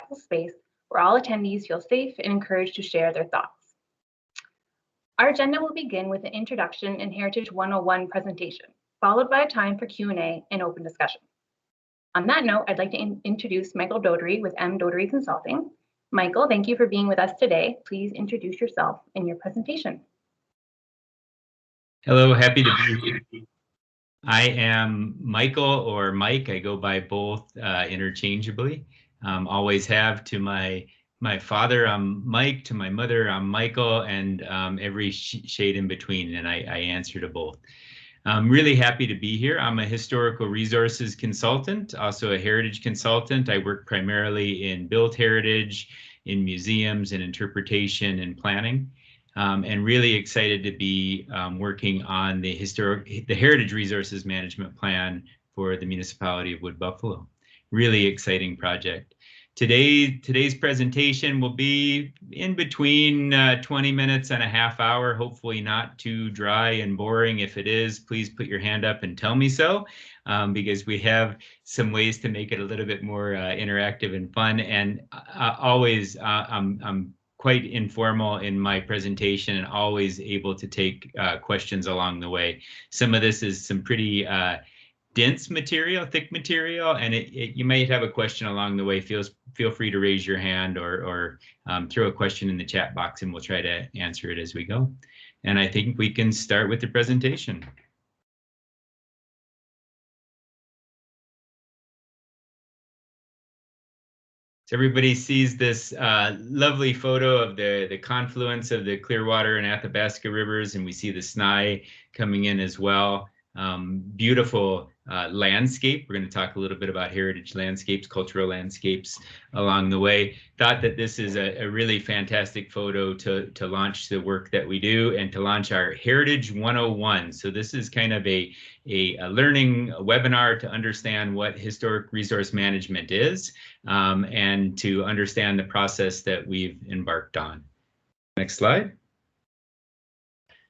respectful space where all attendees feel safe and encouraged to share their thoughts. Our agenda will begin with an introduction and Heritage 101 presentation, followed by a time for Q&A and open discussion. On that note, I'd like to introduce Michael Dodery with M. Dodery Consulting. Michael, thank you for being with us today. Please introduce yourself in your presentation. Hello, happy to be here. I am Michael or Mike. I go by both interchangeably. Always have. To my father, I'm Mike. To my mother, I'm Michael, and every shade in between, and I answer to both. I'm really happy to be here. I'm a historical resources consultant, also a heritage consultant. I work primarily in built heritage, in museums, and interpretation and planning. And really excited to be working on the Heritage Resources Management Plan for the municipality of Wood Buffalo. Really exciting project. Today's presentation will be in between 20 minutes and a half hour, hopefully not too dry and boring. If it is, please put your hand up and tell me so, because we have some ways to make it a little bit more interactive and fun. And always, I'm quite informal in my presentation and always able to take questions along the way. Some of this is some pretty dense material, thick material, and you might have a question along the way. Feel free to raise your hand or throw a question in the chat box, and we'll try to answer it as we go. And I think we can start with the presentation. So everybody sees this lovely photo of the confluence of the Clearwater and Athabasca rivers, and we see the Snai coming in as well. Beautiful landscape. We're going to talk a little bit about heritage landscapes, cultural landscapes along the way. Thought that this is a really fantastic photo to launch the work that we do and to launch our Heritage 101. So this is kind of a learning webinar to understand what historic resource management is, and to understand the process that we've embarked on. Next slide.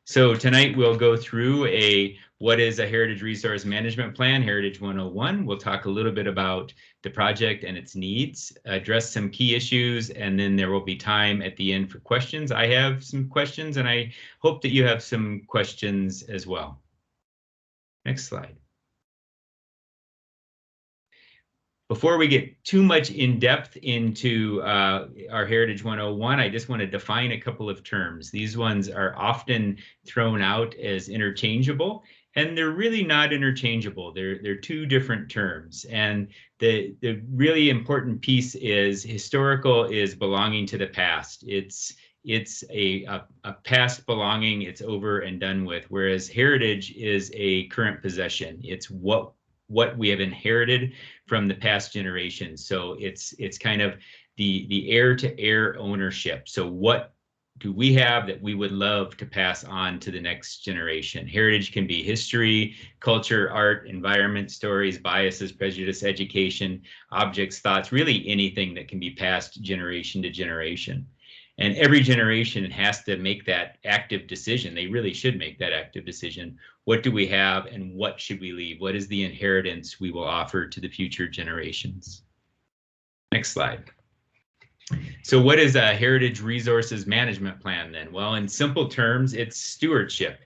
So tonight we'll go through what is a Heritage Resource Management Plan, Heritage 101. We'll talk a little bit about the project and its needs, address some key issues, and then there will be time at the end for questions. I have some questions, and I hope that you have some questions as well. Next slide. Before we get too much in depth into our Heritage 101, I just want to define a couple of terms. These ones are often thrown out as interchangeable, and they're really not interchangeable. They're two different terms. And the really important piece is historical is belonging to the past. It's a past belonging, it's over and done with, whereas heritage is a current possession. It's what we have inherited from the past generations. So it's kind of the heir to heir ownership. So what do we have that we would love to pass on to the next generation? Heritage can be history, culture, art, environment, stories, biases, prejudice, education, objects, thoughts, really anything that can be passed generation to generation. And every generation has to make that active decision. They really should make that active decision. What do we have and what should we leave? What is the inheritance we will offer to the future generations? Next slide. So what is a Heritage Resources Management Plan then? Well, in simple terms, it's stewardship.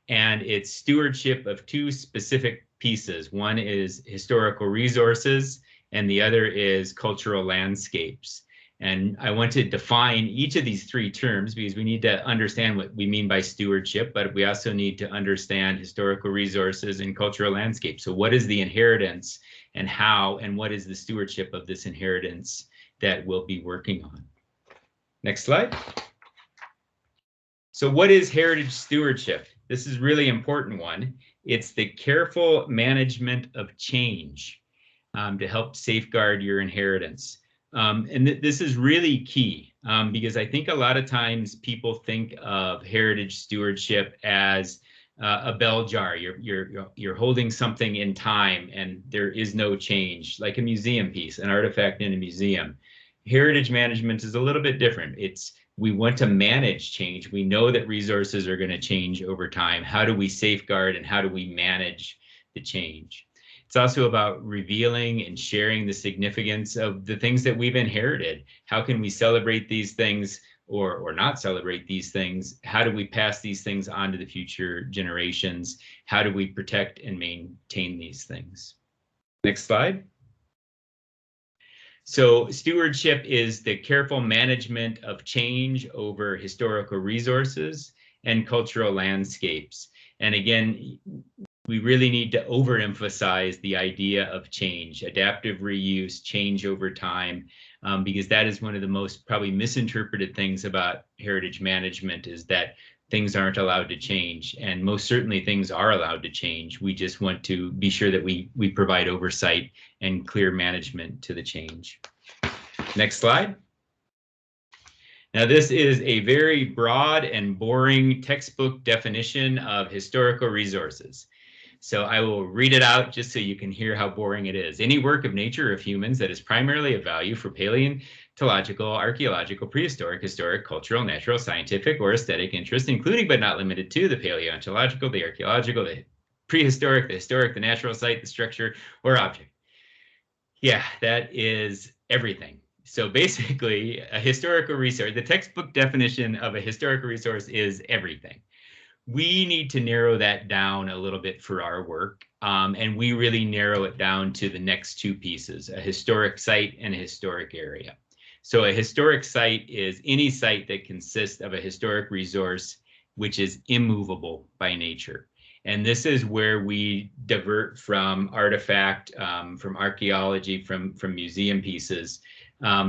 And it's stewardship of two specific pieces. One is historical resources, and the other is cultural landscapes. And I want to define each of these three terms because we need to understand what we mean by stewardship, but we also need to understand historical resources and cultural landscape. So what is the inheritance and how, and what is the stewardship of this inheritance that we'll be working on? Next slide. So what is heritage stewardship? This is a really important one. It's the careful management of change to help safeguard your inheritance. And this is really key because I think a lot of times people think of heritage stewardship as a bell jar. You're holding something in time and there is no change, like a museum piece, an artifact in a museum. Heritage management is a little bit different. We want to manage change. We know that resources are going to change over time. How do we safeguard and how do we manage the change? It's also about revealing and sharing the significance of the things that we've inherited. How can we celebrate these things or not celebrate these things? How do we pass these things on to the future generations? How do we protect and maintain these things? Next slide. So stewardship is the careful management of change over historical resources and cultural landscapes. And again, we really need to overemphasize the idea of change, adaptive reuse, change over time, because that is one of the most probably misinterpreted things about heritage management, is that things aren't allowed to change. And most certainly things are allowed to change. We just want to be sure that we provide oversight and clear management to the change. Next slide. Now, this is a very broad and boring textbook definition of historical resources. So I will read it out just so you can hear how boring it is. Any work of nature or of humans that is primarily of value for paleontological, archaeological, prehistoric, historic, cultural, natural, scientific, or aesthetic interest, including but not limited to the paleontological, the archaeological, the prehistoric, the historic, the natural site, the structure, or object. Yeah, that is everything. So basically, a historical resource, the textbook definition of a historical resource is everything. We need to narrow that down a little bit for our work, and we really narrow it down to the next two pieces, a historic site and a historic area. So a historic site is any site that consists of a historic resource which is immovable by nature. And this is where we divert from artifact, from archaeology, from museum pieces,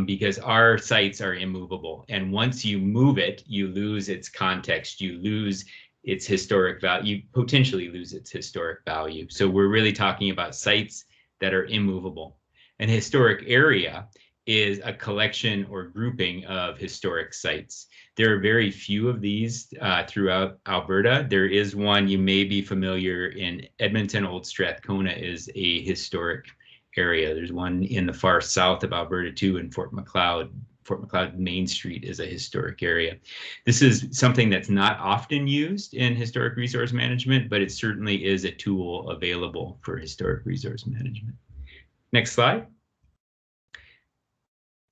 because our sites are immovable. And once you move it, you lose its context, you lose its historic value, you potentially lose its historic value. So we're really talking about sites that are immovable. An historic area is a collection or grouping of historic sites. There are very few of these throughout Alberta. There is one you may be familiar in Edmonton. Old Strathcona is a historic area. There's one in the far south of Alberta too, in Fort McLeod. Fort McLeod Main Street is a historic area. This is something that's not often used in historic resource management, but it certainly is a tool available for historic resource management. Next slide.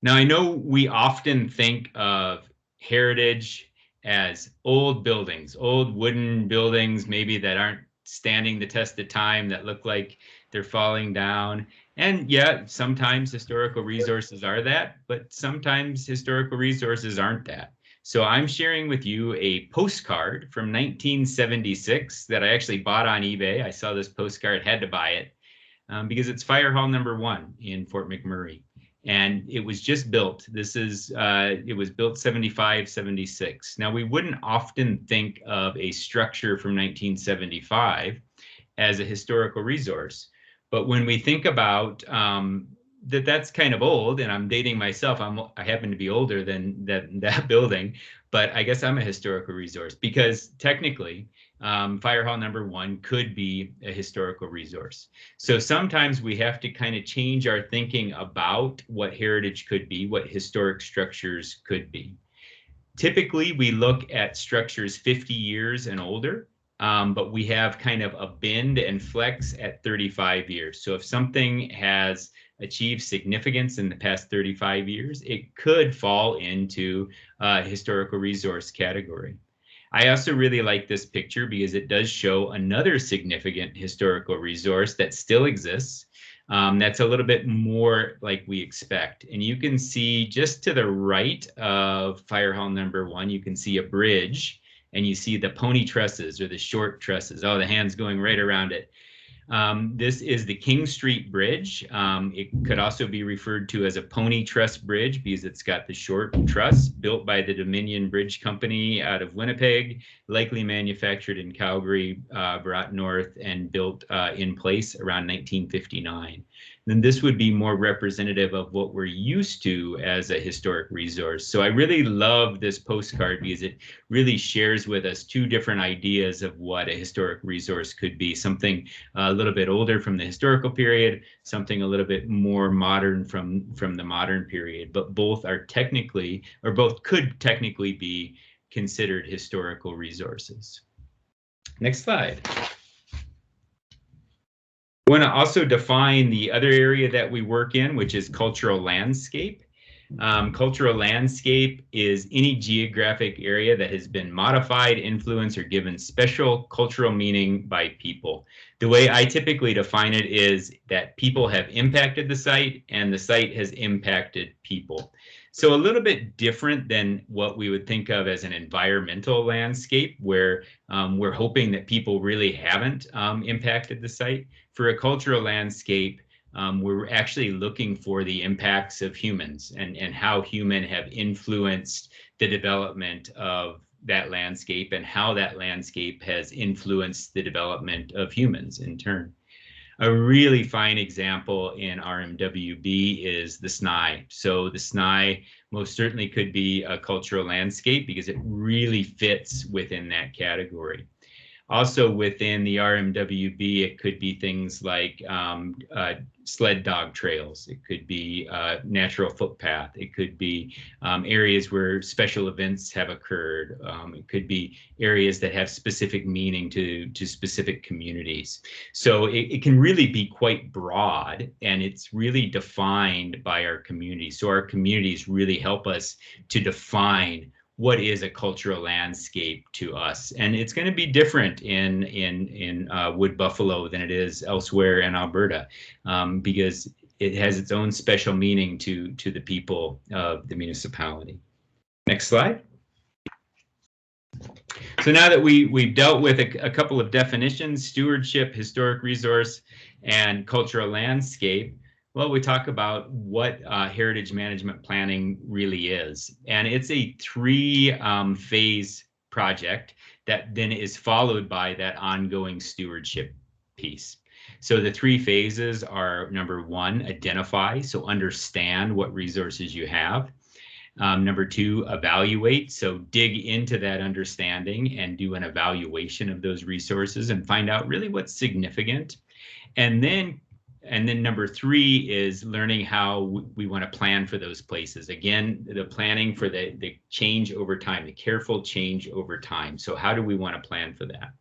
Now, I know we often think of heritage as old buildings, old wooden buildings, maybe that aren't standing the test of time, that look like they're falling down. And yeah, sometimes historical resources are that, but sometimes historical resources aren't that. So I'm sharing with you a postcard from 1976 that I actually bought on eBay. I saw this postcard, had to buy it because it's Fire Hall number 1 in Fort McMurray. And it was just built. This is, it was built 75, 76. Now, we wouldn't often think of a structure from 1975 as a historical resource. But when we think about that's kind of old, and I'm dating myself, I happen to be older than that building, but I guess I'm a historical resource because technically Fire Hall number 1 could be a historical resource. So sometimes we have to kind of change our thinking about what heritage could be, what historic structures could be. Typically, we look at structures 50 years and older. But we have kind of a bend and flex at 35 years. So if something has achieved significance in the past 35 years, it could fall into a historical resource category. I also really like this picture because it does show another significant historical resource that still exists. That's a little bit more like we expect. And you can see just to the right of Fire Hall number 1, you can see a bridge. And you see the pony trusses or the short trusses. Oh, the hand's going right around it. This is the King Street Bridge. It could also be referred to as a pony truss bridge because it's got the short truss, built by the Dominion Bridge Company out of Winnipeg, likely manufactured in Calgary, brought north and built in place around 1959. Then this would be more representative of what we're used to as a historic resource. So I really love this postcard because it really shares with us two different ideas of what a historic resource could be. Something a little bit older from the historical period, something a little bit more modern from the modern period, but both are technically, or both could technically be considered historical resources. Next slide. I want to also define the other area that we work in, which is cultural landscape. Cultural landscape is any geographic area that has been modified, influenced, or given special cultural meaning by people. The way I typically define it is that people have impacted the site and the site has impacted people. So a little bit different than what we would think of as an environmental landscape, where we're hoping that people really haven't impacted the site. For a cultural landscape, we're actually looking for the impacts of humans and how humans have influenced the development of that landscape and how that landscape has influenced the development of humans in turn. A really fine example in RMWB is the SNI. So the SNI most certainly could be a cultural landscape because it really fits within that category. Also within the RMWB, it could be things like sled dog trails. It could be natural footpath. It could be areas where special events have occurred. It could be areas that have specific meaning to specific communities. So it can really be quite broad, and it's really defined by our communities. So our communities really help us to define what is a cultural landscape to us, and it's going to be different in Wood Buffalo than it is elsewhere in Alberta, because it has its own special meaning to the people of the municipality. Next slide. So now that we've dealt with a couple of definitions, stewardship, historic resource, and cultural landscape, well, we talk about what heritage management planning really is. And it's a three-phase project that then is followed by that ongoing stewardship piece. So the three phases are, number one, identify, so understand what resources you have. Number two, evaluate, so dig into that understanding and do an evaluation of those resources and find out really what's significant. And then number three is learning how we want to plan for those places. Again, the planning for the change over time, the careful change over time. So how do we want to plan for that?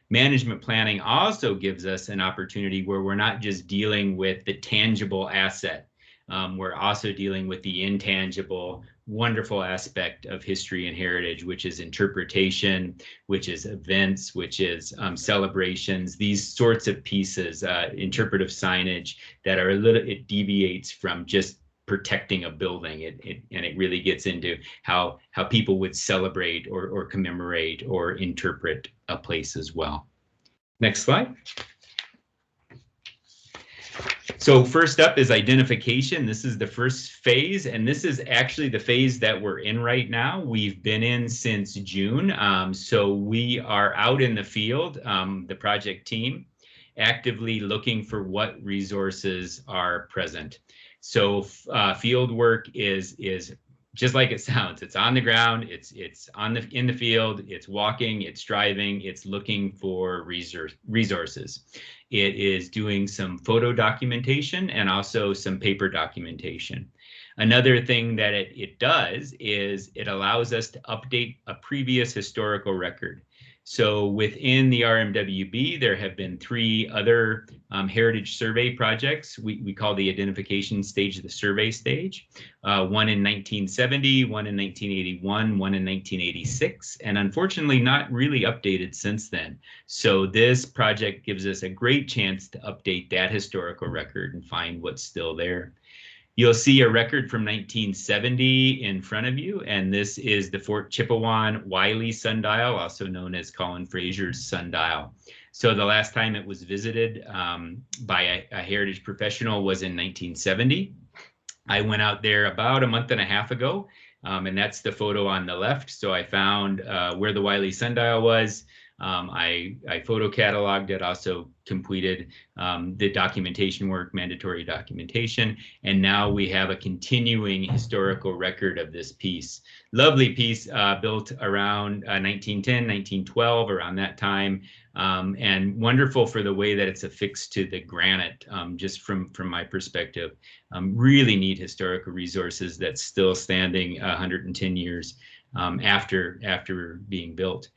Management planning also gives us an opportunity where we're not just dealing with the tangible asset. We're also dealing with the intangible, wonderful aspect of history and heritage, which is interpretation, which is events, which is celebrations, these sorts of pieces, interpretive signage that are it deviates from just protecting a building. And it really gets into how people would celebrate or commemorate or interpret a place as well. Next slide. So first up is identification. This is the first phase, and this is actually the phase that we're in right now. We've been in since June. So we are out in the field, the project team, actively looking for what resources are present. So field work is just like it sounds. It's on the ground, it's in the field, it's walking, it's driving, it's looking for resources. It is doing some photo documentation and also some paper documentation. Another thing that it does is it allows us to update a previous historical record. So within the RMWB, there have been three other heritage survey projects. We call the identification stage the survey stage. One in 1970, one in 1981, one in 1986, and unfortunately not really updated since then. So this project gives us a great chance to update that historical record and find what's still there. You'll see a record from 1970 in front of you, and this is the Fort Chipewyan Wiley sundial, also known as Colin Fraser's sundial. So the last time it was visited by a heritage professional was in 1970. I went out there about a month and a half ago, and that's the photo on the left. So I found where the Wiley sundial was. I photo cataloged it, also completed the documentation work, mandatory documentation, and now we have a continuing historical record of this piece. Lovely piece built around 1910, 1912, around that time, and wonderful for the way that it's affixed to the granite, just from my perspective. Really neat historical resources that's still standing 110 years after being built.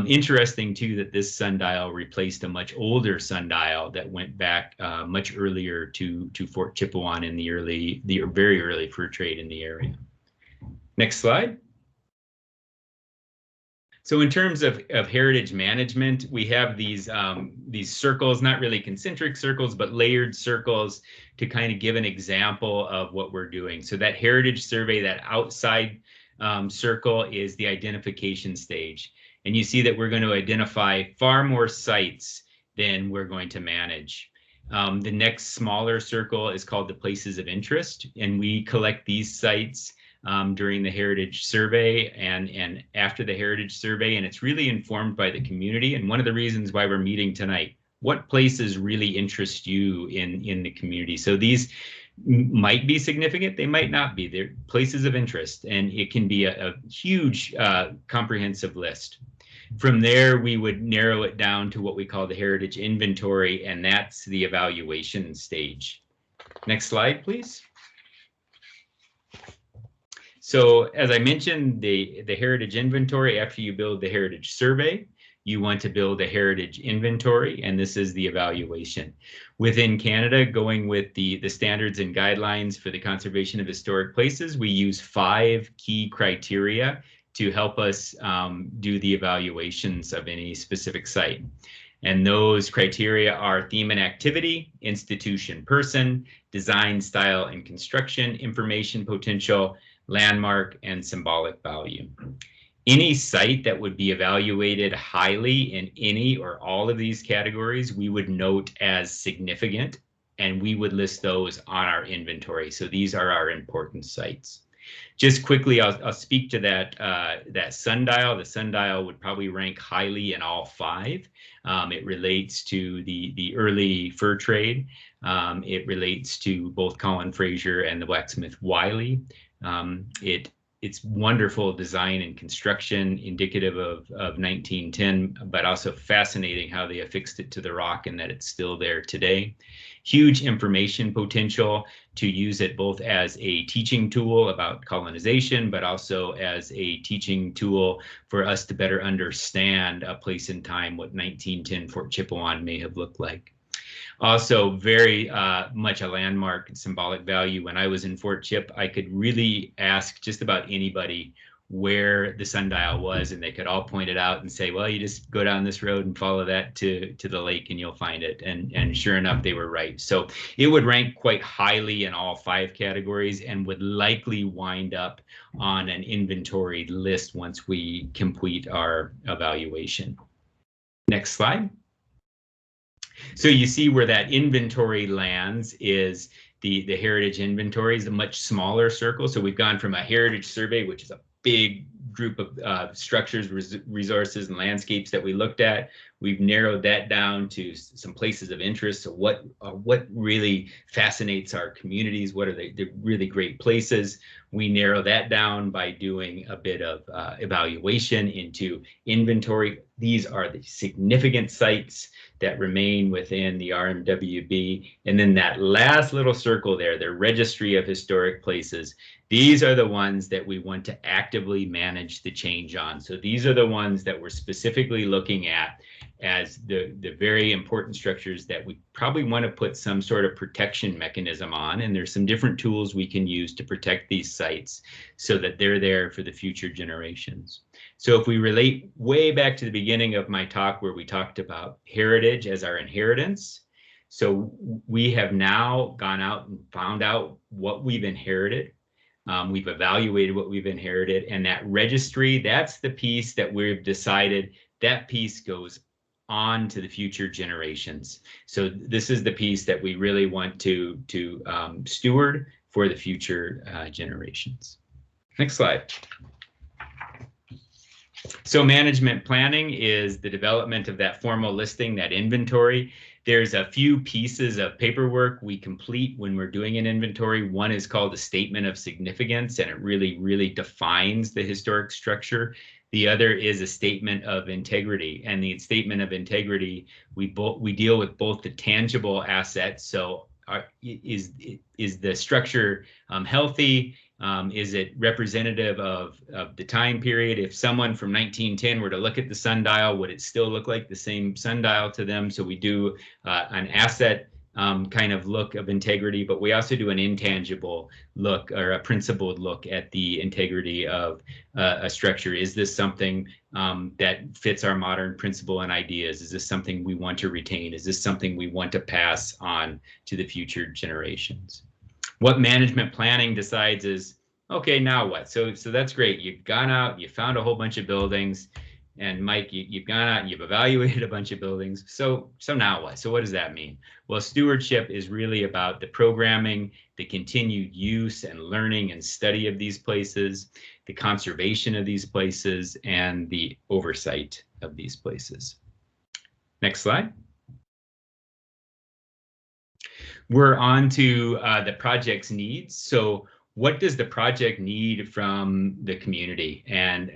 Interesting too that this sundial replaced a much older sundial that went back much earlier to Fort Chipewyan in the very early fur trade in the area. Next slide. So in terms of heritage management, we have these circles, not really concentric circles, but layered circles to kind of give an example of what we're doing. So that heritage survey, that outside circle is the identification stage. And you see that we're going to identify far more sites than we're going to manage. The next smaller circle is called the places of interest, and we collect these sites during the heritage survey and after the heritage survey, and it's really informed by the community. And one of the reasons why we're meeting tonight, what places really interest you in the community? So these might be significant, they might not be. They're places of interest, and it can be a huge comprehensive list. From there, we would narrow it down to what we call the heritage inventory, and that's the evaluation stage. Next slide, please. So as I mentioned, the heritage inventory, after you build the heritage survey, you want to build a heritage inventory, and this is the evaluation. Within Canada, going with the standards and guidelines for the conservation of historic places, we use 5 key criteria to help us do the evaluations of any specific site. And those criteria are theme and activity, institution, person, design, style, and construction, information potential, landmark, and symbolic value. Any site that would be evaluated highly in any or all of these categories, we would note as significant, and we would list those on our inventory. So these are our important sites. Just quickly, I'll speak to that sundial. The sundial would probably rank highly in all 5. It relates to the early fur trade. It relates to both Colin Fraser and the blacksmith Wiley. It's wonderful design and construction, indicative of 1910, but also fascinating how they affixed it to the rock and that it's still there today. Huge information potential to use it both as a teaching tool about colonization, but also as a teaching tool for us to better understand a place in time, what 1910 Fort Chipewyan may have looked like. Also very much a landmark and symbolic value. When I was in Fort Chip, I could really ask just about anybody where the sundial was, and they could all point it out and say, well, you just go down this road and follow that to the lake and you'll find it. And sure enough, they were right. So it would rank quite highly in all 5 categories and would likely wind up on an inventory list once we complete our evaluation. Next slide. So you see where that inventory lands is the heritage inventory is a much smaller circle. So we've gone from a heritage survey, which is a big group of structures, resources, and landscapes that we looked at. We've narrowed that down to some places of interest. So what really fascinates our communities? What are the really great places? We narrow that down by doing a bit of evaluation into inventory. These are the significant sites that remain within the RMWB. And then that last little circle there, the Registry of Historic Places, these are the ones that we want to actively manage the change on. So these are the ones that we're specifically looking at as the very important structures that we probably want to put some sort of protection mechanism on. And there's some different tools we can use to protect these sites so that they're there for the future generations. So if we relate way back to the beginning of my talk where we talked about heritage as our inheritance, so we have now gone out and found out what we've inherited. We've evaluated what we've inherited, and that registry, that's the piece that we've decided that piece goes on to the future generations. So this is the piece that we really want to steward for the future generations. Next slide. So management planning is the development of that formal listing, that inventory. There's a few pieces of paperwork we complete when we're doing an inventory. One is called a statement of significance, and it really defines the historic structure. The other is a statement of integrity, and the statement of integrity, we deal with both the tangible assets. So is the structure healthy? Is it representative of the time period? If someone from 1910 were to look at the sundial, would it still look like the same sundial to them? So we do an asset kind of look of integrity, but we also do an intangible look or a principled look at the integrity of a structure. Is this something that fits our modern principle and ideas? Is this something we want to retain? Is this something we want to pass on to the future generations? What management planning decides is, okay, now what? So that's great. You've gone out, you found a whole bunch of buildings, and Mike, you've gone out and you've evaluated a bunch of buildings. So now what? So what does that mean? Well, stewardship is really about the programming, the continued use and learning and study of these places, the conservation of these places, and the oversight of these places. Next slide. We're on to the project's needs. So what does the project need from the community? And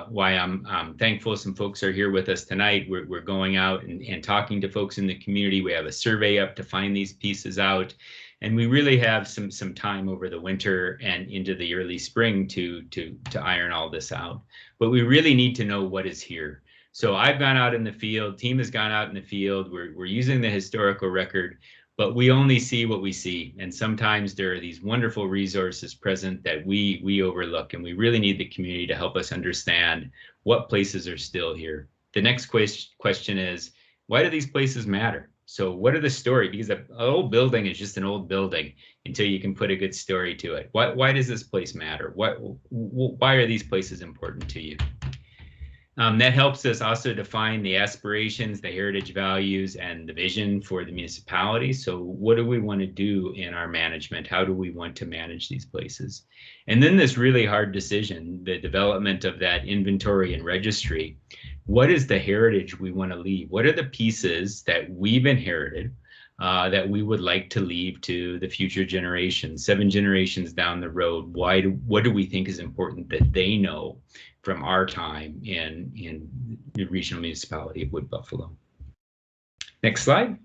why I'm thankful some folks are here with us tonight. We're going out and talking to folks in the community. We have a survey up to find these pieces out. And we really have some time over the winter and into the early spring to iron all this out. But we really need to know what is here. So I've gone out in the field, team has gone out in the field. We're using the historical record, but we only see what we see. And sometimes there are these wonderful resources present that we overlook, and we really need the community to help us understand what places are still here. The next question is, why do these places matter? So what are the story? Because an old building is just an old building until you can put a good story to it. Why does this place matter? Why are these places important to you? That helps us also define the aspirations, the heritage values, and the vision for the municipality. So what do we want to do in our management? How do we want to manage these places? And then this really hard decision, the development of that inventory and registry. What is the heritage we want to leave? What are the pieces that we've inherited that we would like to leave to the future generations, 7 generations down the road? What do we think is important that they know from our time in the regional municipality of Wood Buffalo? Next slide.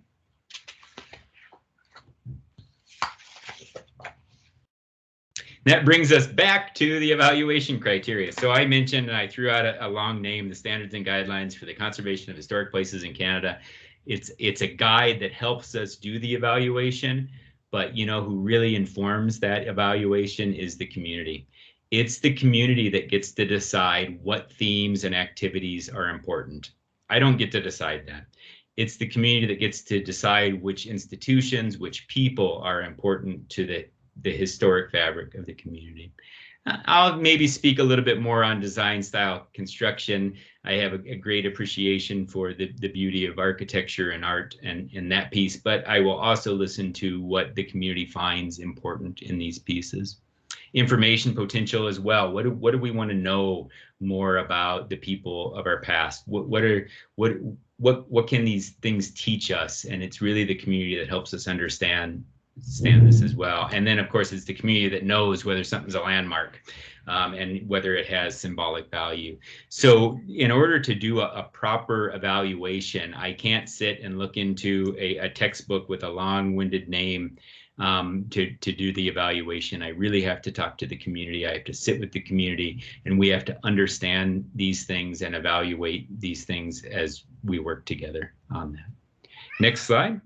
That brings us back to the evaluation criteria. So I mentioned, and I threw out a long name, the Standards and Guidelines for the Conservation of Historic Places in Canada. It's a guide that helps us do the evaluation, but you know who really informs that evaluation is the community. It's the community that gets to decide what themes and activities are important. I don't get to decide that. It's the community that gets to decide which institutions, which people are important to the historic fabric of the community. I'll maybe speak a little bit more on design style construction. I have a great appreciation for the beauty of architecture and art and that piece, but I will also listen to what the community finds important in these pieces. Information potential as well. What do we want to know more about the people of our past? What can these things teach us? And it's really the community that helps us understand this as well. And then of course it's the community that knows whether something's a landmark and whether it has symbolic value. So in order to do a proper evaluation, I can't sit and look into a textbook with a long-winded name to do the evaluation. I really have to talk to the community. I have to sit with the community, and we have to understand these things and evaluate these things as we work together on that. Next slide.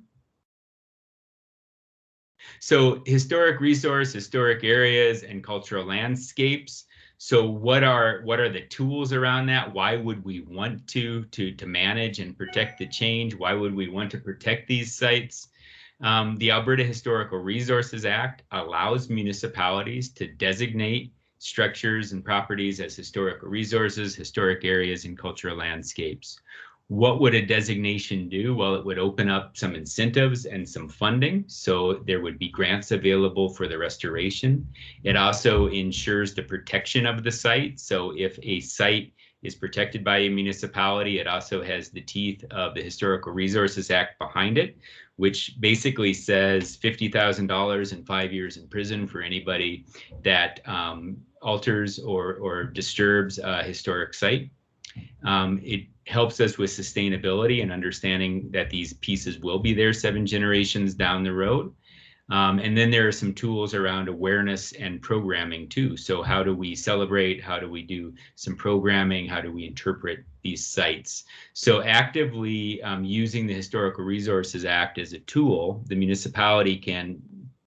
So historic resource, historic areas, and cultural landscapes. So what are the tools around that? Why would we want to manage and protect the change? Why would we want to protect these sites? The Alberta Historical Resources Act allows municipalities to designate structures and properties as historical resources, historic areas, and cultural landscapes. What would a designation do? Well, it would open up some incentives and some funding, so there would be grants available for the restoration. It also ensures the protection of the site. So if a site is protected by a municipality, it also has the teeth of the Historical Resources Act behind it, which basically says $50,000 and 5 years in prison for anybody that alters or disturbs a historic site. It helps us with sustainability and understanding that these pieces will be there 7 generations down the road. And then there are some tools around awareness and programming too. So how do we celebrate? How do we do some programming? How do we interpret these sites? So actively using the Historical Resources Act as a tool, the municipality can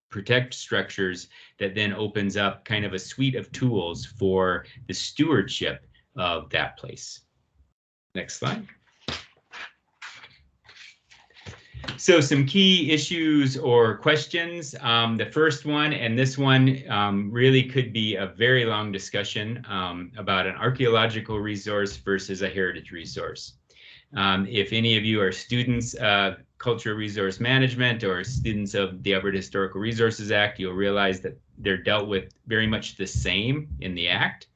protect structures that then opens up kind of a suite of tools for the stewardship of that place. Next slide. So some key issues or questions. The first one, and this one really could be a very long discussion about an archaeological resource versus a heritage resource. If any of you are students of cultural resource management or students of the Alberta Historical Resources Act, you'll realize that they're dealt with very much the same in the Act,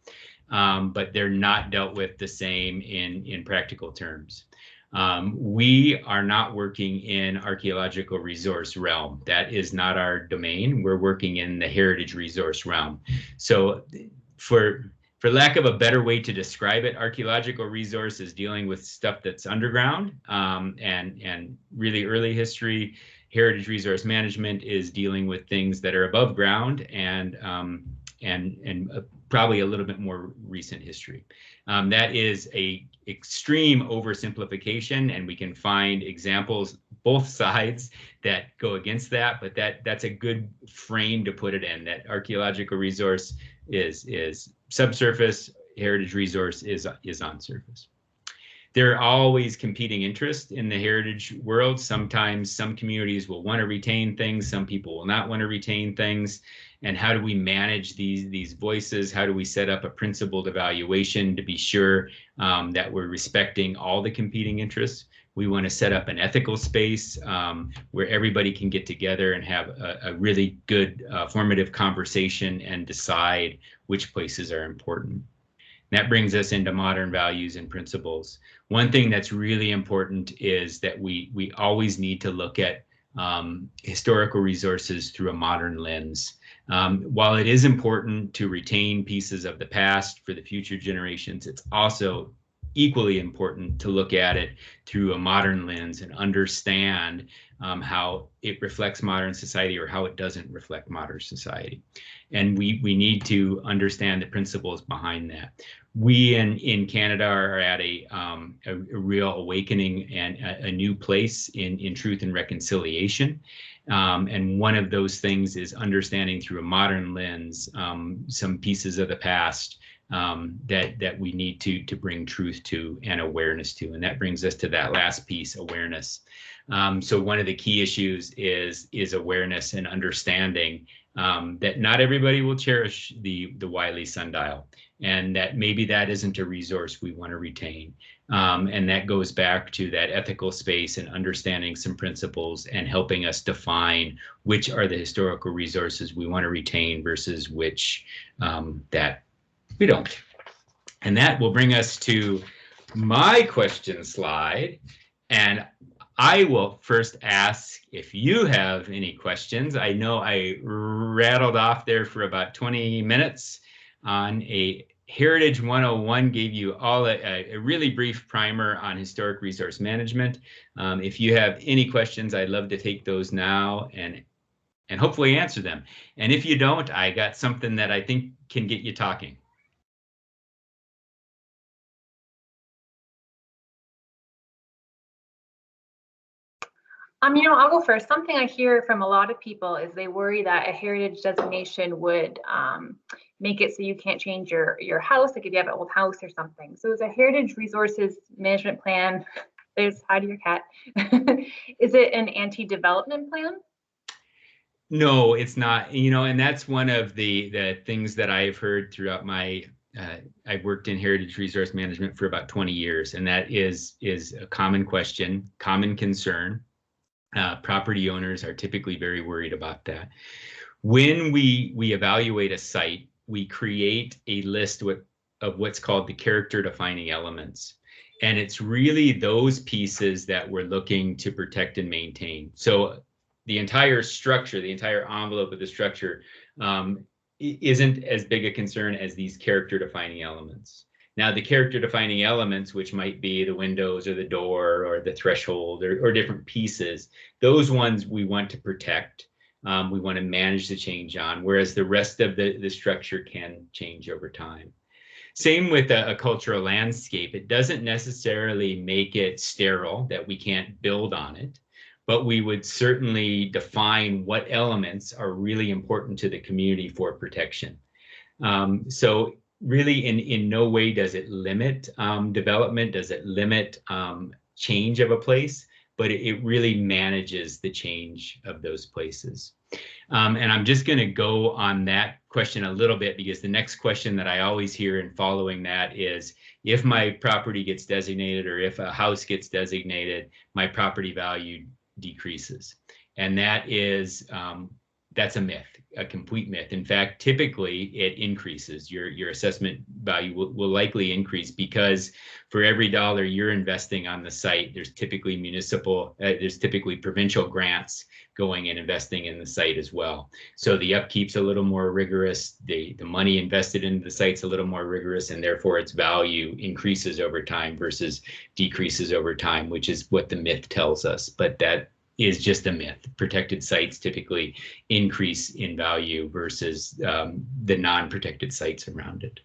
but they're not dealt with the same in practical terms. We are not working in archaeological resource realm. That is not our domain. We're working in the heritage resource realm. So for lack of a better way to describe it, archaeological resource is dealing with stuff that's underground and really early history. Heritage resource management is dealing with things that are above ground and probably a little bit more recent history. That is a extreme oversimplification, and we can find examples both sides that go against that, but that's a good frame to put it in, that archaeological resource is subsurface, heritage resource is on surface. There are always competing interests in the heritage world. Sometimes some communities will want to retain things, some people will not want to retain things. And how do we manage these voices? How do we set up a principled evaluation to be sure that we're respecting all the competing interests? We want to set up an ethical space where everybody can get together and have a really good formative conversation and decide which places are important. That brings us into modern values and principles. One thing that's really important is that we always need to look at historical resources through a modern lens. While it is important to retain pieces of the past for the future generations, it's also equally important to look at it through a modern lens and understand how it reflects modern society or how it doesn't reflect modern society. And we need to understand the principles behind that. We in Canada are at a real awakening and a new place in truth and reconciliation. And one of those things is understanding through a modern lens some pieces of the past that we need to bring truth to and awareness to. And that brings us to that last piece, awareness. So one of the key issues is awareness and understanding that not everybody will cherish the Wiley sundial, and that maybe that isn't a resource we want to retain. And that goes back to that ethical space and understanding some principles and helping us define which are the historical resources we want to retain versus which that we don't. And that will bring us to my question slide. And I will first ask if you have any questions. I know I rattled off there for about 20 minutes on a Heritage 101, gave you all a really brief primer on historic resource management. If you have any questions, I'd love to take those now and hopefully answer them. And if you don't, I got something that I think can get you talking. I'll go first. Something I hear from a lot of people is they worry that a heritage designation would make it so you can't change your house, like if you have an old house or something. So is a heritage resources management plan, there's hide your cat, is it an anti-development plan? No, it's not. And that's one of the things that I've heard throughout my I've worked in heritage resource management for about 20 years, and that is a common question, common concern. Property owners are typically very worried about that. When we evaluate a site, we create a list of what's called the character defining elements. And it's really those pieces that we're looking to protect and maintain. So the entire structure, the entire envelope of the structure isn't as big a concern as these character defining elements. Now, the character defining elements, which might be the windows or the door or the threshold or different pieces, those ones we want to protect. we want to manage the change on, whereas the rest of the structure can change over time. Same with a cultural landscape. It doesn't necessarily make it sterile that we can't build on it, but we would certainly define what elements are really important to the community for protection. So really in no way does it limit development, does it limit change of a place, but it really manages the change of those places. And I'm just going to go on that question a little bit, because the next question that I always hear in following that is, if my property gets designated, or if a house gets designated, my property value decreases. And that is, that's a myth, a complete myth. In fact, typically it increases. Your assessment value will likely increase, because for every dollar you're investing on the site, there's typically there's typically provincial grants going and investing in the site as well. So the upkeep's a little more rigorous, the money invested into the site's a little more rigorous, and therefore its value increases over time versus decreases over time, which is what the myth tells us. But that is just a myth. Protected sites typically increase in value versus the non-protected sites around it.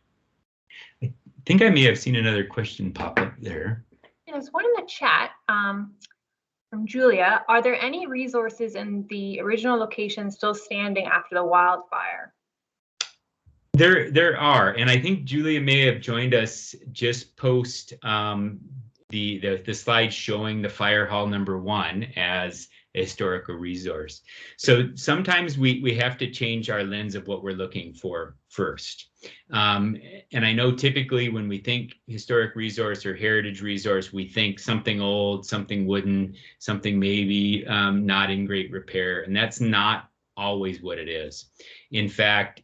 I think I may have seen another question pop up there. There's one in the chat from Julia. Are there any resources in the original location still standing after the wildfire? There are, and I think Julia may have joined us just post the slide showing the fire hall #1 as a historical resource. So sometimes we have to change our lens of what we're looking for first. And I know typically when we think historic resource or heritage resource, we think something old, something wooden, something maybe not in great repair, and that's not always what it is. In fact,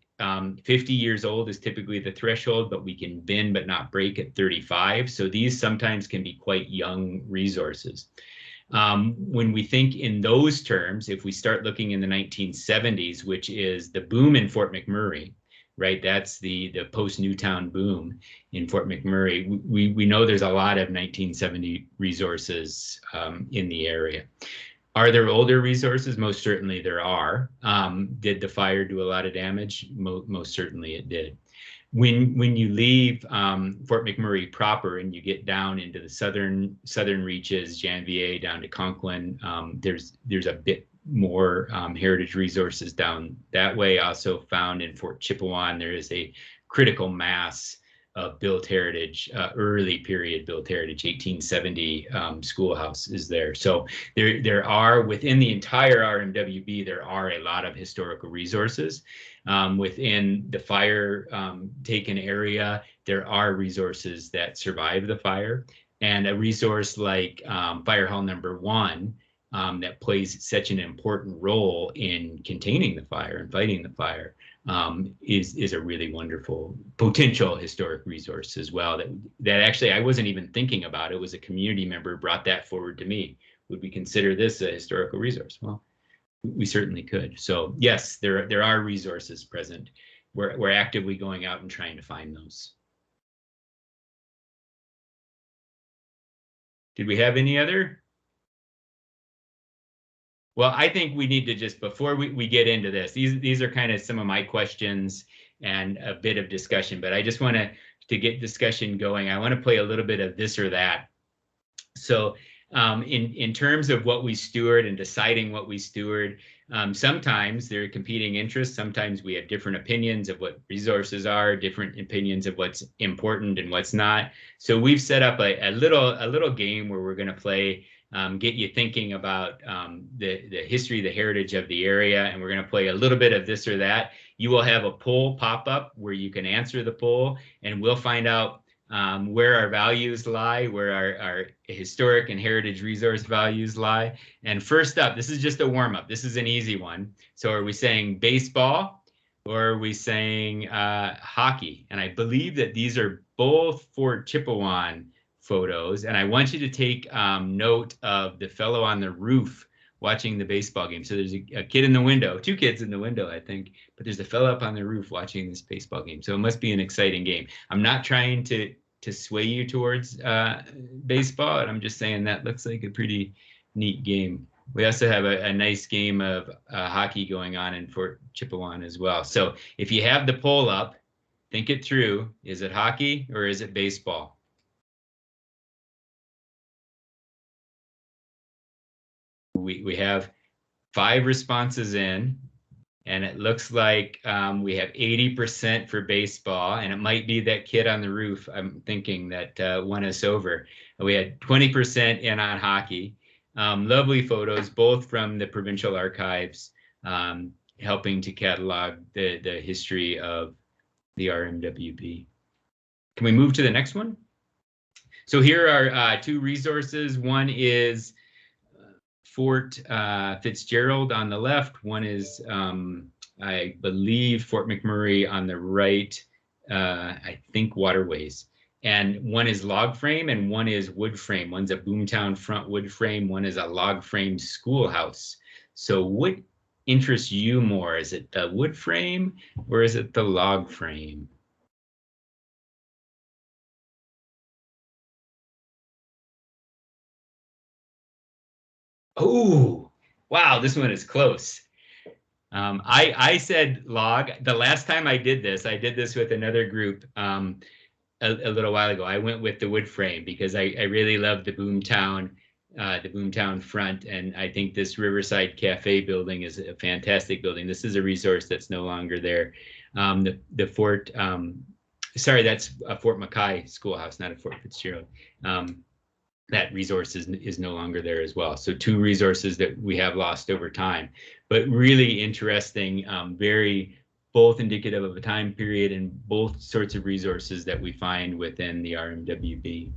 50 years old is typically the threshold, but we can bend but not break at 35. So these sometimes can be quite young resources. When we think in those terms, if we start looking in the 1970s, which is the boom in Fort McMurray, right? That's the post-Newtown boom in Fort McMurray. We know there's a lot of 1970 resources in the area. Are there older resources? Most certainly there are. Did the fire do a lot of damage? Most certainly it did. When you leave Fort McMurray proper and you get down into the southern reaches, Janvier down to Conklin, there's a bit more heritage resources down that way. Also found in Fort Chippewa, there is a critical mass of built heritage, early period built heritage, 1870 schoolhouse is there. So there are, within the entire RMWB, there are a lot of historical resources. Within the fire taken area, there are resources that survive the fire. And a resource like Fire Hall #1 that plays such an important role in containing the fire and fighting the fire is a really wonderful potential historic resource as well. That actually I wasn't even thinking about. It was a community member brought that forward to me. Would we consider this a historical resource? Well, we certainly could. So yes, there are resources present. We're actively going out and trying to find those. Did we have any other? Well, I think we need to just, before we get into this, these are kind of some of my questions and a bit of discussion, but I just want to get discussion going. I want to play a little bit of this or that. So in terms of what we steward and deciding what we steward, sometimes there are competing interests. Sometimes we have different opinions of what resources are, different opinions of what's important and what's not. So we've set up a little game where we're going to play, get you thinking about the history, the heritage of the area, and we're going to play a little bit of this or that. You will have a poll pop up where you can answer the poll, and we'll find out where our values lie, where our historic and heritage resource values lie. And first up, this is just a warm-up. This is an easy one. So are we saying baseball or are we saying hockey? And I believe that these are both Fort Chippewan photos. And I want you to take note of the fellow on the roof watching the baseball game. So there's a kid in the window, two kids in the window, I think, but there's a fellow up on the roof watching this baseball game. So it must be an exciting game. I'm not trying to sway you towards baseball, and I'm just saying that looks like a pretty neat game. We also have a nice game of hockey going on in Fort Chippewan as well. So if you have the poll up, think it through. Is it hockey or is it baseball? We have 5 responses in, and it looks like we have 80% for baseball, and it might be that kid on the roof, I'm thinking, that won us over. We had 20% in on hockey. Lovely photos, both from the provincial archives, helping to catalog the history of the RMWB. Can we move to the next one? So here are 2 resources. One is Fort Fitzgerald on the left. One is, I believe, Fort McMurray on the right, I think waterways. And one is log frame and one is wood frame. One's a boomtown front wood frame. One is a log frame schoolhouse. So what interests you more? Is it the wood frame or is it the log frame? Oh, wow, this one is close. I said log. The last time I did this with another group a little while ago. I went with the wood frame because I really love the Boomtown front, and I think this Riverside Cafe building is a fantastic building. This is a resource that's no longer there. The Fort, sorry, that's a Fort Mackay schoolhouse, not a Fort Fitzgerald. That resource is no longer there as well. So 2 resources that we have lost over time, but really interesting, very both indicative of a time period and both sorts of resources that we find within the RMWB.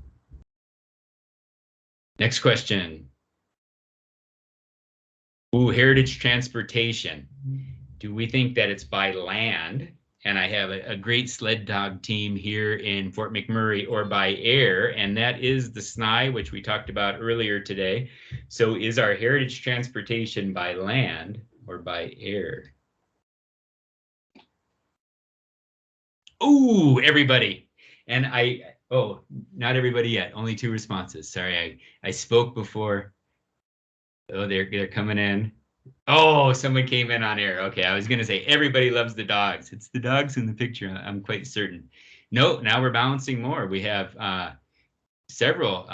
Next question. Ooh, heritage transportation. Do we think that it's by land? And I have a great sled dog team here in Fort McMurray, or by air, and that is the SNI, which we talked about earlier today. So is our heritage transportation by land or by air? Oh, everybody. And not everybody yet, only 2 responses. Sorry, I spoke before. Oh, they're coming in. Oh, someone came in on air. Okay, I was going to say everybody loves the dogs. It's the dogs in the picture, I'm quite certain. No, now we're balancing more. We have several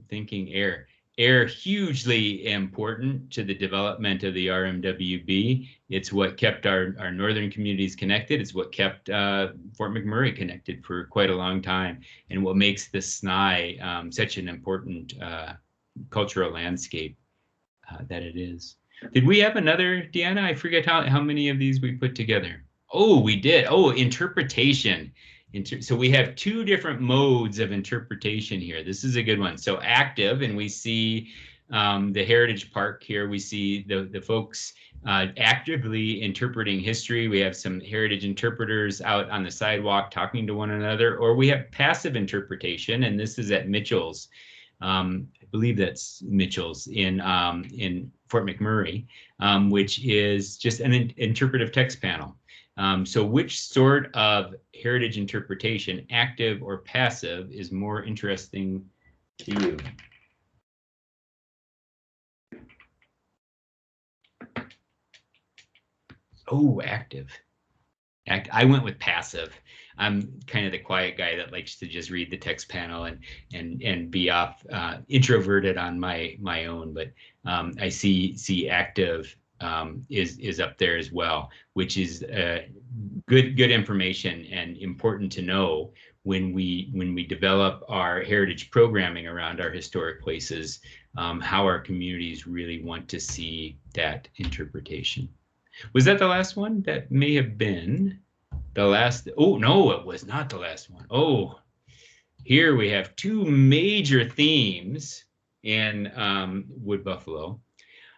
thinking air. Air hugely important to the development of the RMWB. It's what kept our northern communities connected. It's what kept Fort McMurray connected for quite a long time, and what makes the SNI such an important cultural landscape that it is. Did we have another, Deanna? I forget how many of these we put together. Oh, we did. Oh, interpretation. So we have 2 different modes of interpretation here. This is a good one. So active, and we see the Heritage Park here. We see the folks actively interpreting history. We have some heritage interpreters out on the sidewalk talking to one another, or we have passive interpretation, and this is at Mitchell's. I believe that's Mitchell's in Fort McMurray, which is just an interpretive text panel. So which sort of heritage interpretation, active or passive, is more interesting to you? Oh, active. I went with passive. I'm kind of the quiet guy that likes to just read the text panel and be off introverted on my own. But I see active is up there as well, which is good information and important to know when we develop our heritage programming around our historic places, how our communities really want to see that interpretation. Was that the last one? That may have been the last. Oh, no, it was not the last one. Oh, here we have 2 major themes in Wood Buffalo.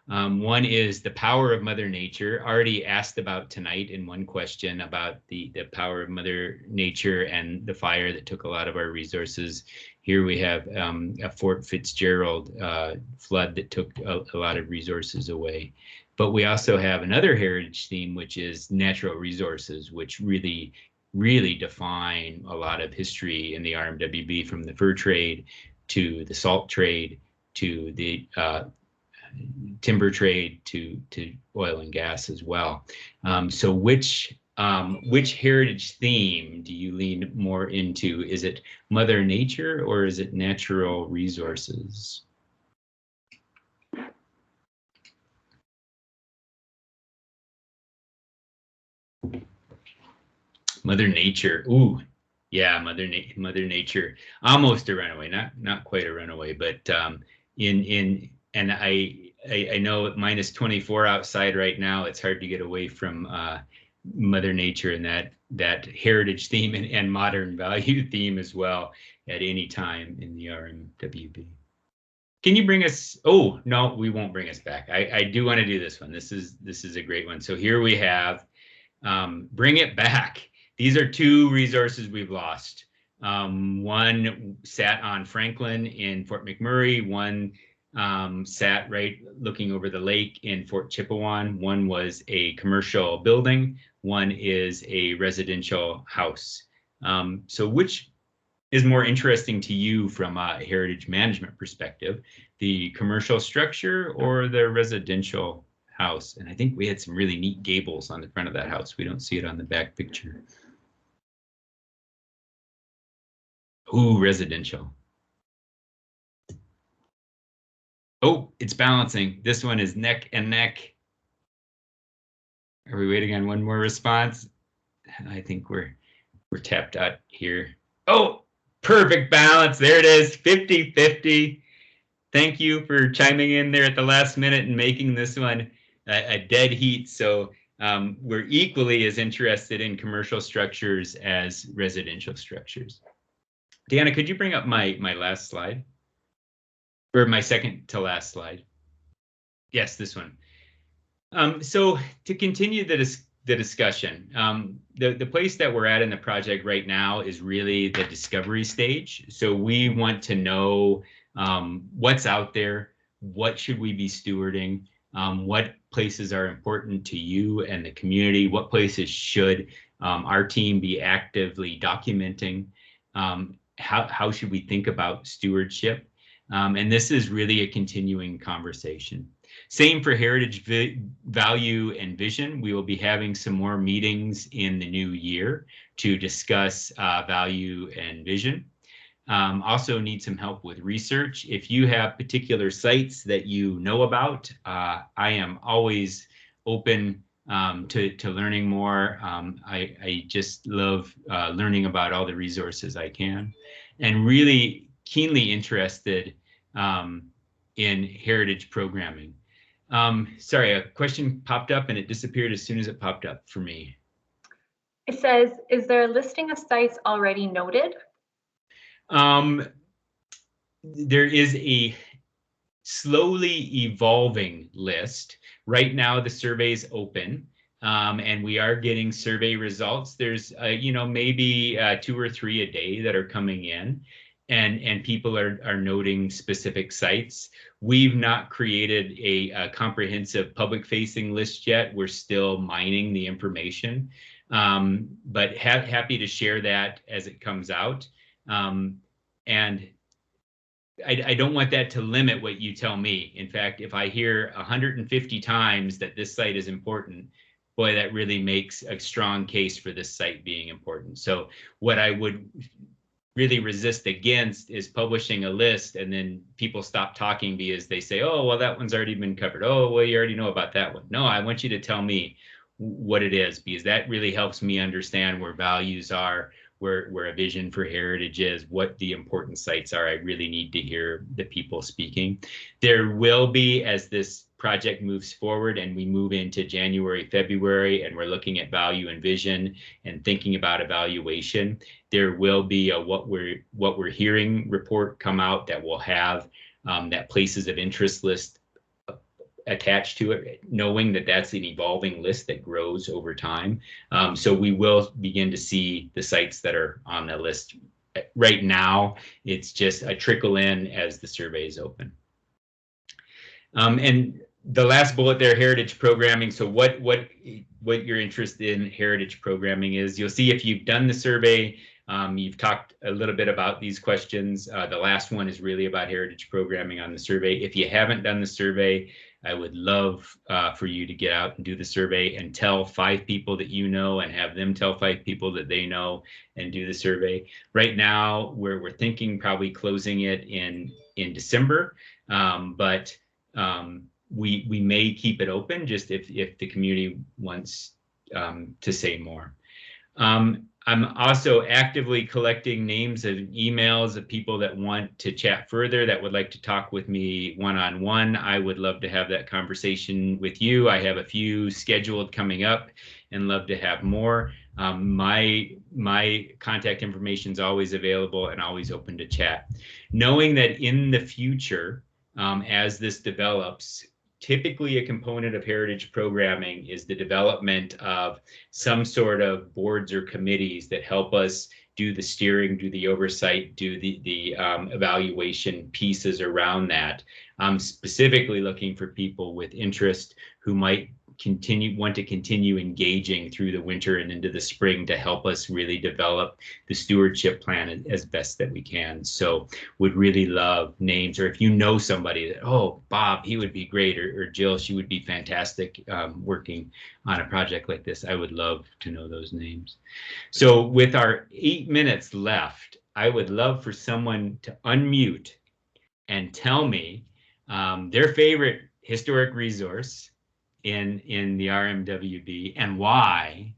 One is the power of Mother Nature, already asked about tonight in one question about the power of Mother Nature and the fire that took a lot of our resources. Here we have a Fort Fitzgerald flood that took a lot of resources away. But we also have another heritage theme, which is natural resources, which really define a lot of history in the RMWB, from the fur trade to the salt trade to the timber trade to oil and gas as well. So which heritage theme do you lean more into? Is it Mother Nature or is it natural resources? Mother Nature. Ooh, yeah, Mother Nature. Almost a runaway, not quite a runaway, but and I know at minus 24 outside right now, it's hard to get away from Mother Nature and that heritage theme and modern value theme as well at any time in the RMWB. Can you bring us? Oh no, we won't bring us back. I do want to do this one. This is a great one. So here we have bring it back. These are two resources we've lost. One sat on Franklin in Fort McMurray. One sat right looking over the lake in Fort Chippewan. One was a commercial building. One is a residential house. So which is more interesting to you from a heritage management perspective, the commercial structure or the residential house? And I think we had some really neat gables on the front of that house. We don't see it on the back picture. Ooh, residential. Oh, it's balancing. This one is neck and neck. Are we waiting on one more response? I think we're tapped out here. Oh, perfect balance. There it is, 50-50. Thank you for chiming in there at the last minute and making this one a dead heat. So we're equally as interested in commercial structures as residential structures. Deanna, could you bring up my last slide? Or my second to last slide? Yes, this one. So to continue the discussion, the place that we're at in the project right now is really the discovery stage. So we want to know what's out there, what should we be stewarding, what places are important to you and the community, what places should our team be actively documenting, how should we think about stewardship? And this is really a continuing conversation. Same for heritage value and vision. We will be having some more meetings in the new year to discuss value and vision. Also need some help with research. If you have particular sites that you know about, I am always open to learning more. I just love learning about all the resources I can, and really keenly interested in heritage programming. Sorry, a question popped up and it disappeared as soon as it popped up for me. It says, is there a listing of sites already noted? There is a slowly evolving list. Right now, the survey is open, and we are getting survey results. There's, maybe 2 or 3 a day that are coming in, and people are noting specific sites. We've not created a comprehensive public-facing list yet. We're still mining the information, but happy to share that as it comes out. And I don't want that to limit what you tell me. In fact, if I hear 150 times that this site is important, boy, that really makes a strong case for this site being important. So what I would really resist against is publishing a list and then people stop talking because they say, oh, well, that one's already been covered. Oh, well, you already know about that one. No, I want you to tell me what it is, because that really helps me understand where values are, where a vision for heritage is, what the important sites are. I really need to hear the people speaking. There will be, as this project moves forward and we move into January, February, and we're looking at value and vision and thinking about evaluation, there will be a what we're hearing report come out that will have that places of interest list attached to it, knowing that that's an evolving list that grows over time. So we will begin to see the sites that are on the list. Right now, it's just a trickle in as the survey is open. And the last bullet there, heritage programming. So what your interest in heritage programming is, you'll see if you've done the survey, You've talked a little bit about these questions. The last one is really about heritage programming on the survey. If you haven't done the survey, I would love for you to get out and do the survey and tell 5 people that you know and have them tell 5 people that they know and do the survey. Right now, we're thinking probably closing it in December, but we may keep it open just if the community wants to say more. I'm also actively collecting names and emails of people that want to chat further, that would like to talk with me one-on-one. I would love to have that conversation with you. I have a few scheduled coming up and love to have more. My contact information is always available and always open to chat. Knowing that in the future, as this develops, typically a component of heritage programming is the development of some sort of boards or committees that help us do the steering, do the oversight, do the evaluation pieces around that. I'm specifically looking for people with interest who might want to continue engaging through the winter and into the spring to help us really develop the stewardship plan as best that we can. So would really love names, or if you know somebody that, oh, Bob, he would be great, or Jill, she would be fantastic working on a project like this, I would love to know those names. So with our 8 minutes left, I would love for someone to unmute and tell me their favorite historic resource in the RMWB and why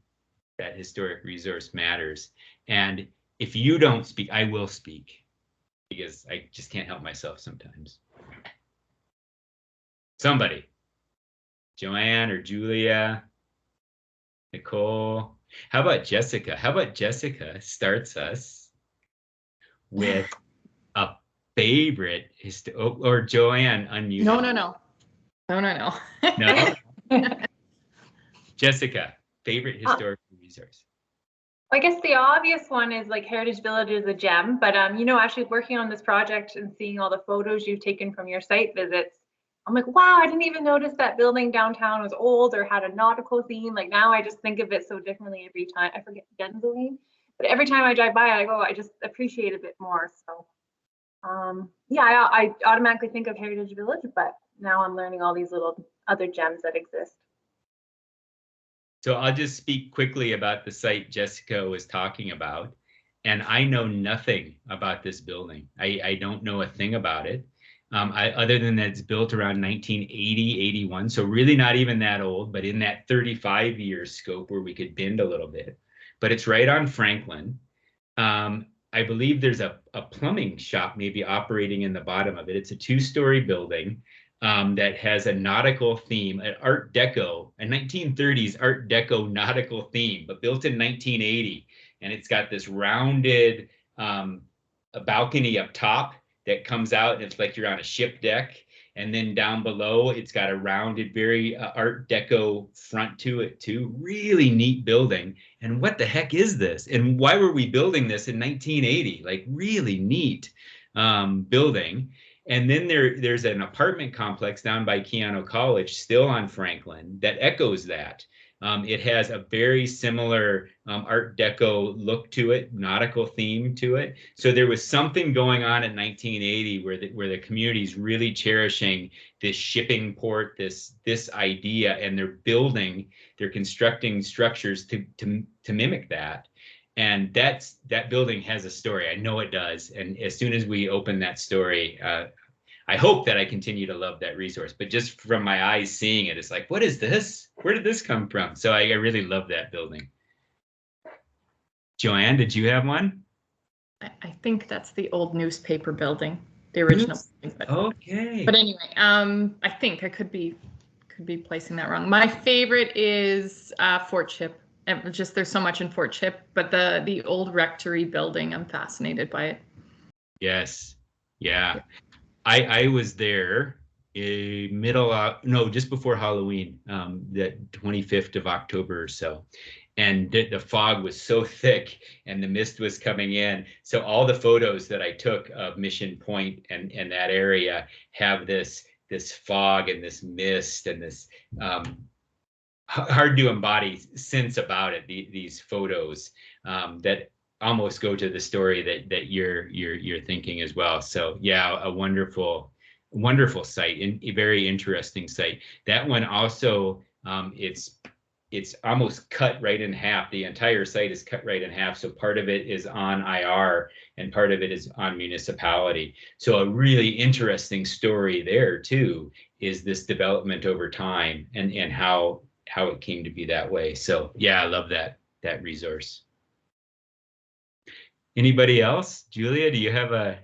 that historic resource matters. And if you don't speak, I will speak, because I just can't help myself sometimes. Somebody, Joanne or Julia, Nicole. How about Jessica? How about Jessica starts us with a favorite or Joanne, unmute. No. Jessica, favorite historical resource. I guess the obvious one is like Heritage Village is a gem, but you know, actually working on this project and seeing all the photos you've taken from your site visits, I'm like, wow, I didn't even notice that building downtown was old or had a nautical theme. Like now I just think of it so differently every time. I forget Gensling, but every time I drive by, I go, I just appreciate it a bit more. So yeah, I automatically think of Heritage Village, but now I'm learning all these little other gems that exist. So I'll just speak quickly about the site Jessica was talking about. And I know nothing about this building. I don't know a thing about it. Other than that it's built around 1980, 81. So really not even that old, but in that 35-year scope where we could bend a little bit. But it's right on Franklin. I believe there's a plumbing shop maybe operating in the bottom of it. It's a 2-story building. That has a nautical theme, an Art Deco, a 1930s Art Deco nautical theme, but built in 1980. And it's got this rounded a balcony up top that comes out, and it's like you're on a ship deck. And then down below, it's got a rounded, very Art Deco front to it too. Really neat building. And what the heck is this? And why were we building this in 1980? Like really neat building. And then there's an apartment complex down by Keanu College, still on Franklin, that echoes that. It has a very similar Art Deco look to it, nautical theme to it. So there was something going on in 1980 where the community is really cherishing this shipping port, this idea, and they're constructing structures to mimic that. And that building has a story. I know it does. And as soon as we open that story, I hope that I continue to love that resource. But just from my eyes seeing it, it's like, what is this? Where did this come from? So I really love that building. Joanne, did you have one? I think that's the old newspaper building, the original. Okay. But anyway, I think I could be placing that wrong. My favorite is Fort Chip. Just there's so much in Fort Chip, but the old rectory building, I'm fascinated by it. Yes. Yeah. I was there just before Halloween, the 25th of October or so. And the fog was so thick and the mist was coming in. So all the photos that I took of Mission Point and that area have this fog and this mist and this hard to embody sense about it, these photos that almost go to the story that you're thinking as well. So yeah, a wonderful site and a very interesting site. That one also, it's almost cut right in half. The entire site is cut right in half. So part of it is on IR and part of it is on municipality. So a really interesting story there too is this development over time and how it came to be that way. So yeah, I love that resource. Anybody else? Julia, do you have a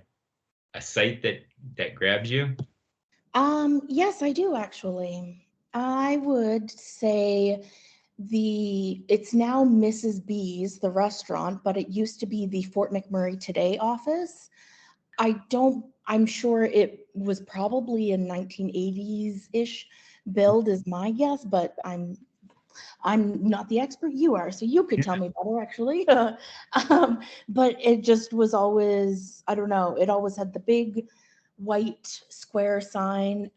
site that grabs you? Yes, I do actually. I would say it's now Mrs. B's, the restaurant, but it used to be the Fort McMurray Today office. I'm sure it was probably a 1980s-ish build is my guess, but I'm not the expert, you are, so you could tell me better actually. But it just was always, I don't know, it always had the big white square sign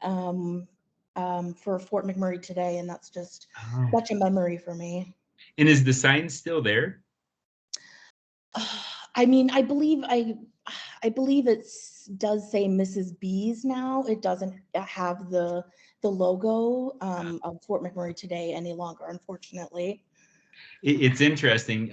for Fort McMurray Today, and that's just such a memory for me. And is the sign still there? I mean, I believe it does say Mrs. B's now. It doesn't have the logo of Fort McMurray Today any longer, unfortunately. It's interesting.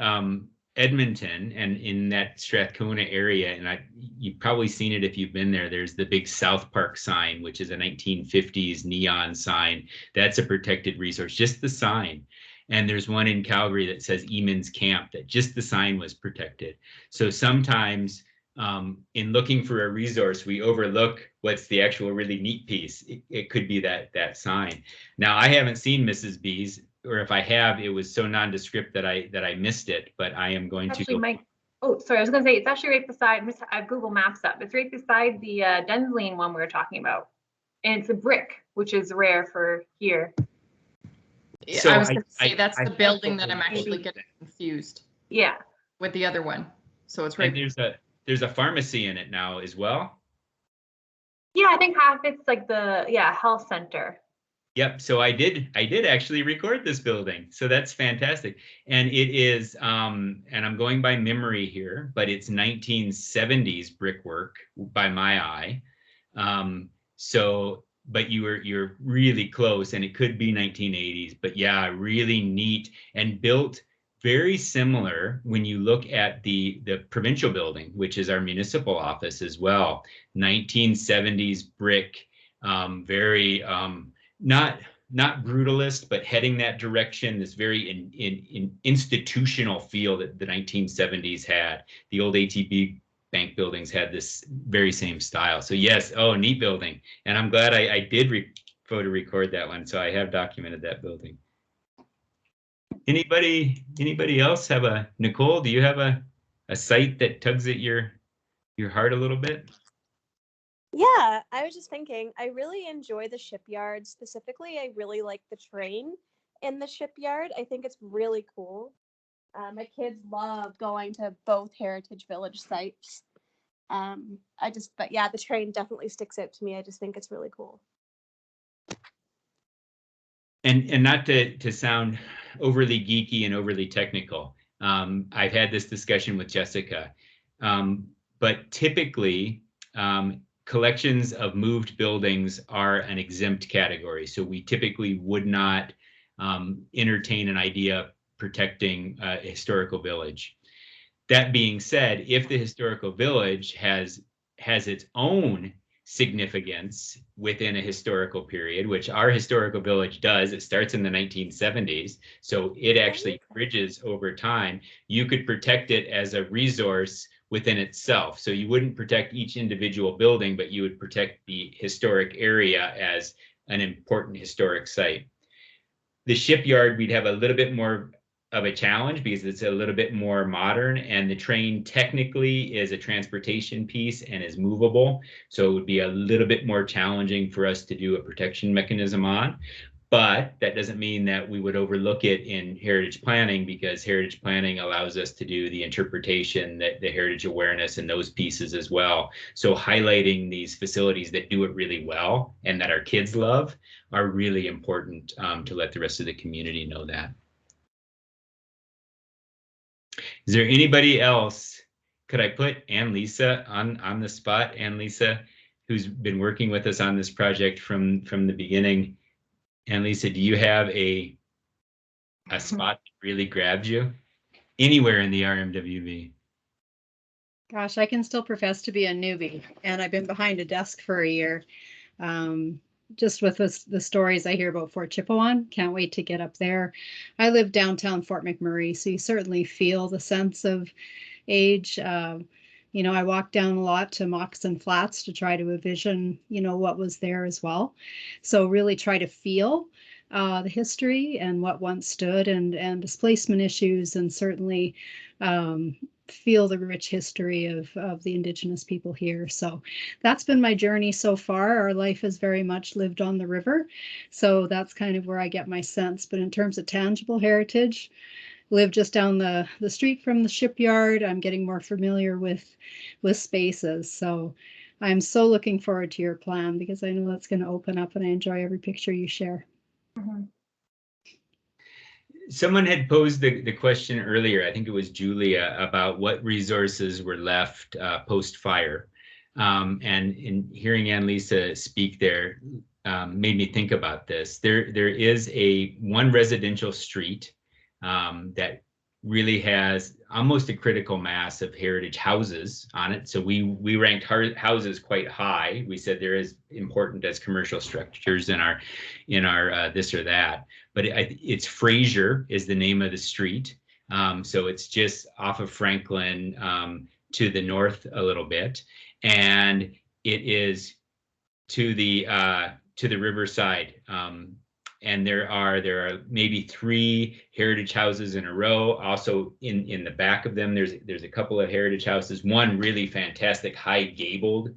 Edmonton and in that Strathcona area, and you've probably seen it if you've been there, there's the big South Park sign, which is a 1950s neon sign. That's a protected resource, just the sign. And there's one in Calgary that says Eamon's Camp, that just the sign was protected. So sometimes in looking for a resource, we overlook what's the actual really neat piece. It could be that sign. Now, I haven't seen Mrs. B's, or if I have, it was so nondescript that I missed it, but I am going to go. Oh, sorry, I was gonna say, it's actually right beside, I have Google Maps up. It's right beside the Densleyan one we were talking about. And it's a brick, which is rare for here. Yeah, so I was gonna say, that's the building that I'm actually getting confused. Yeah. With the other one. So it's right. And there's a pharmacy in it now as well. Yeah, I think half it's like the health center. Yep. So I did actually record this building. So that's fantastic. And it is, and I'm going by memory here, but it's 1970s brickwork by my eye. But you're really close, and it could be 1980s, but yeah, really neat and built very similar when you look at the provincial building, which is our municipal office as well. 1970s brick, very, not brutalist, but heading that direction, this very in institutional feel that the 1970s had. The old ATB bank buildings had this very same style. So yes, neat building. And I'm glad I did photo record that one. So I have documented that building. Anybody else have Nicole, do you have a site that tugs at your heart a little bit? Yeah, I was just thinking, I really enjoy the shipyard. Specifically, I really like the train in the shipyard. I think it's really cool. My kids love going to both Heritage Village sites. But yeah, the train definitely sticks out to me. I just think it's really cool. And not to sound overly geeky and overly technical, I've had this discussion with Jessica, but typically collections of moved buildings are an exempt category. So we typically would not entertain an idea of protecting a historical village. That being said, if the historical village has its own significance within a historical period, which our historical village does, it starts in the 1970s, so it actually bridges over time, you could protect it as a resource within itself. So you wouldn't protect each individual building, but you would protect the historic area as an important historic site. The shipyard, we'd have a little bit more of a challenge because it's a little bit more modern, and the train technically is a transportation piece and is movable. So it would be a little bit more challenging for us to do a protection mechanism on. But that doesn't mean that we would overlook it in heritage planning, because heritage planning allows us to do the interpretation, the heritage awareness, and those pieces as well. So highlighting these facilities that do it really well and that our kids love are really important to let the rest of the community know that. Is there anybody else? Could I put Ann-Lisa on the spot? Ann-Lisa, who's been working with us on this project from the beginning. Ann-Lisa, do you have a spot that really grabs you anywhere in the RMWB? Gosh, I can still profess to be a newbie, and I've been behind a desk for a year. Just with the stories I hear about Fort Chipewyan, can't wait to get up there. I live downtown Fort McMurray, so you certainly feel the sense of age. You know, I walk down a lot to Moccasin Flats to try to envision, you know, what was there as well. So really try to feel the history and what once stood, and displacement issues, and certainly feel the rich history of the Indigenous people here. So that's been my journey so far. Our life is very much lived on the river. So that's kind of where I get my sense. But in terms of tangible heritage, live just down the street from the shipyard. I'm getting more familiar with spaces. So I'm so looking forward to your plan, because I know that's going to open up, and I enjoy every picture you share. Mhm. Someone had posed the question earlier, I think it was Julia, about what resources were left post-fire. And in hearing Ann-Lisa speak there made me think about this. There is one residential street that really has almost a critical mass of heritage houses on it. So we ranked houses quite high. We said they're as important as commercial structures in our this or that. But it's Fraser is the name of the street. So it's just off of Franklin to the north a little bit, and it is to the riverside. And there are maybe 3 heritage houses in a row. Also in the back of them, there's a couple of heritage houses. One really fantastic high gabled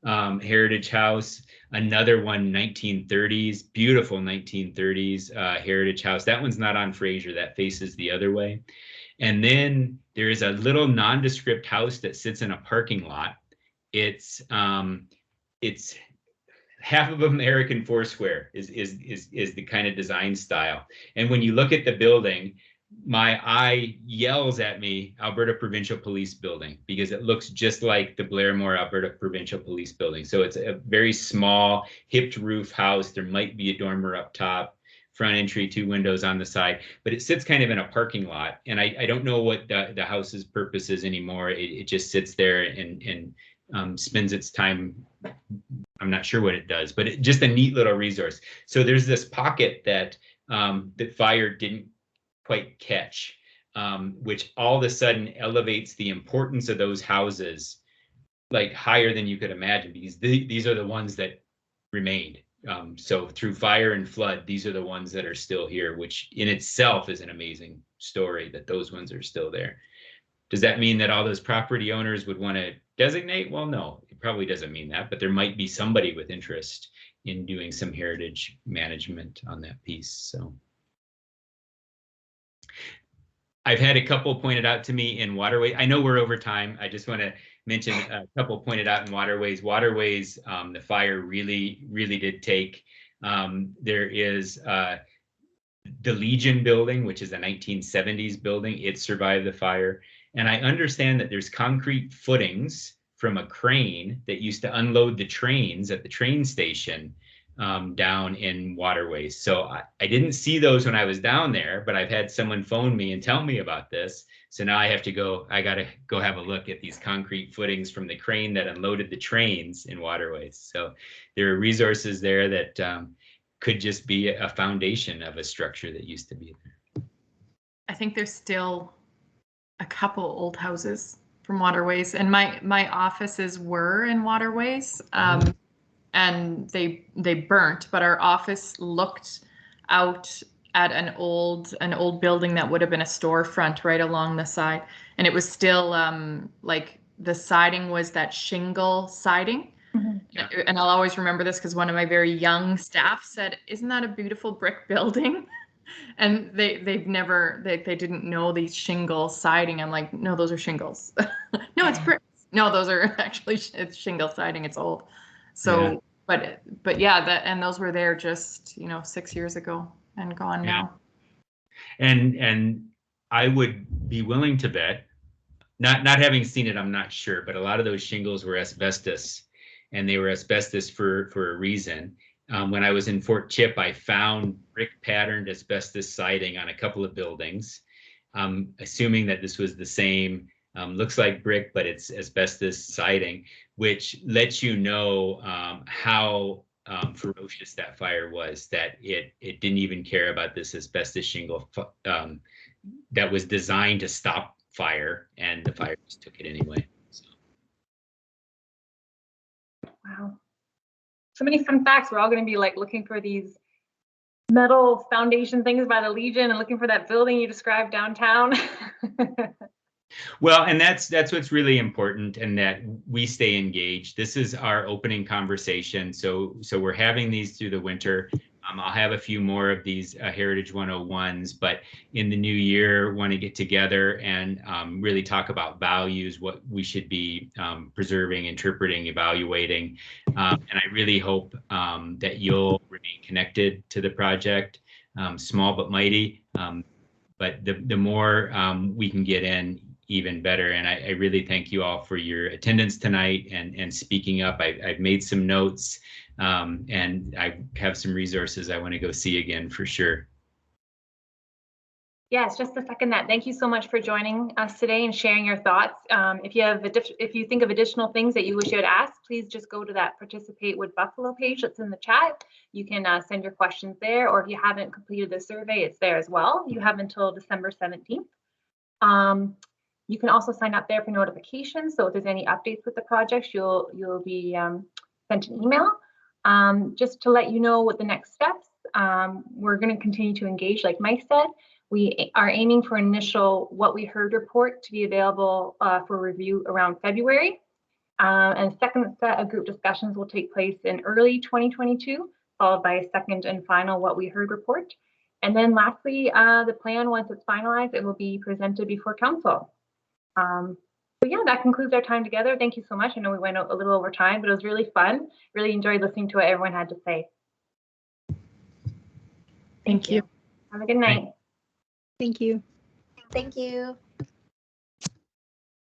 heritage house. Another one, 1930s, beautiful 1930s heritage house. That one's not on Fraser. That faces the other way. And then there is a little nondescript house that sits in a parking lot. It's half of American Foursquare is the kind of design style. And when you look at the building, my eye yells at me, Alberta Provincial Police Building, because it looks just like the Blairmore Alberta Provincial Police Building. So it's a very small hipped roof house. There might be a dormer up top, front entry, 2 windows on the side, but it sits kind of in a parking lot. And I don't know what the house's purpose is anymore. It just sits there and spends its time. I'm not sure what it does, but just a neat little resource. So there's this pocket that that fire didn't quite catch, which all of a sudden elevates the importance of those houses like higher than you could imagine, because these are the ones that remained. So through fire and flood, these are the ones that are still here, which in itself is an amazing story that those ones are still there. Does that mean that all those property owners would want to designate? Well, no, it probably doesn't mean that, but there might be somebody with interest in doing some heritage management on that piece. So I've had a couple pointed out to me in waterway. I know we're over time. I just want to mention a couple pointed out in waterways. Waterways, the fire really did take. There is the Legion building, which is a 1970s building. It survived the fire. And I understand that there's concrete footings from a crane that used to unload the trains at the train station down in waterways. So I didn't see those when I was down there, but I've had someone phone me and tell me about this. So now I got to go have a look at these concrete footings from the crane that unloaded the trains in waterways. So there are resources there that could just be a foundation of a structure that used to be there. I think there's still a couple old houses from waterways, and my offices were in waterways, and they burnt, but our office looked out at an old building that would have been a storefront right along the side, and it was still like the siding was that shingle siding. Mm-hmm. And I'll always remember this because one of my very young staff said, "Isn't that a beautiful brick building?" And they didn't know these shingle siding. I'm like, no, those are shingles. No, it's bricks. No, those are actually it's shingle siding. It's old. So, yeah. but yeah, and those were there just 6 years ago and gone now. And I would be willing to bet not having seen it, I'm not sure, but a lot of those shingles were asbestos, and they were asbestos for a reason. When I was in Fort Chip, I found brick patterned asbestos siding on a couple of buildings. Assuming that this was the same, looks like brick, but it's asbestos siding, which lets you know how ferocious that fire was, that it didn't even care about this asbestos shingle that was designed to stop fire, and the fire just took it anyway. So. Wow. So many fun facts. We're all going to be like looking for these metal foundation things by the Legion and looking for that building you described downtown. Well, and that's what's really important, and that we stay engaged. This is our opening conversation. So we're having these through the winter. I'll have a few more of these Heritage 101s, but in the new year, want to get together and really talk about values, what we should be preserving, interpreting, evaluating. And I really hope that you'll remain connected to the project, small but mighty. But the more we can get in, even better. And I really thank you all for your attendance tonight and speaking up. I've made some notes, and I have some resources I want to go see again for sure. Yes, just to second that. Thank you so much for joining us today and sharing your thoughts. If you think of additional things that you wish you had asked, please just go to that Participate with Buffalo page that's in the chat. You can send your questions there, or if you haven't completed the survey, it's there as well. You have until December 17th. You can also sign up there for notifications. So if there's any updates with the projects, you'll be sent an email. Just to let you know what the next steps. We're going to continue to engage, like Mike said. We are aiming for initial What We Heard report to be available for review around February. And second set of group discussions will take place in early 2022, followed by a second and final What We Heard report. And then lastly, the plan, once it's finalized, it will be presented before council. So yeah, that concludes our time together. Thank you so much. I know we went a little over time, but it was really fun. Really enjoyed listening to what everyone had to say. Thank you. Have a good night. Thank you. Thank you.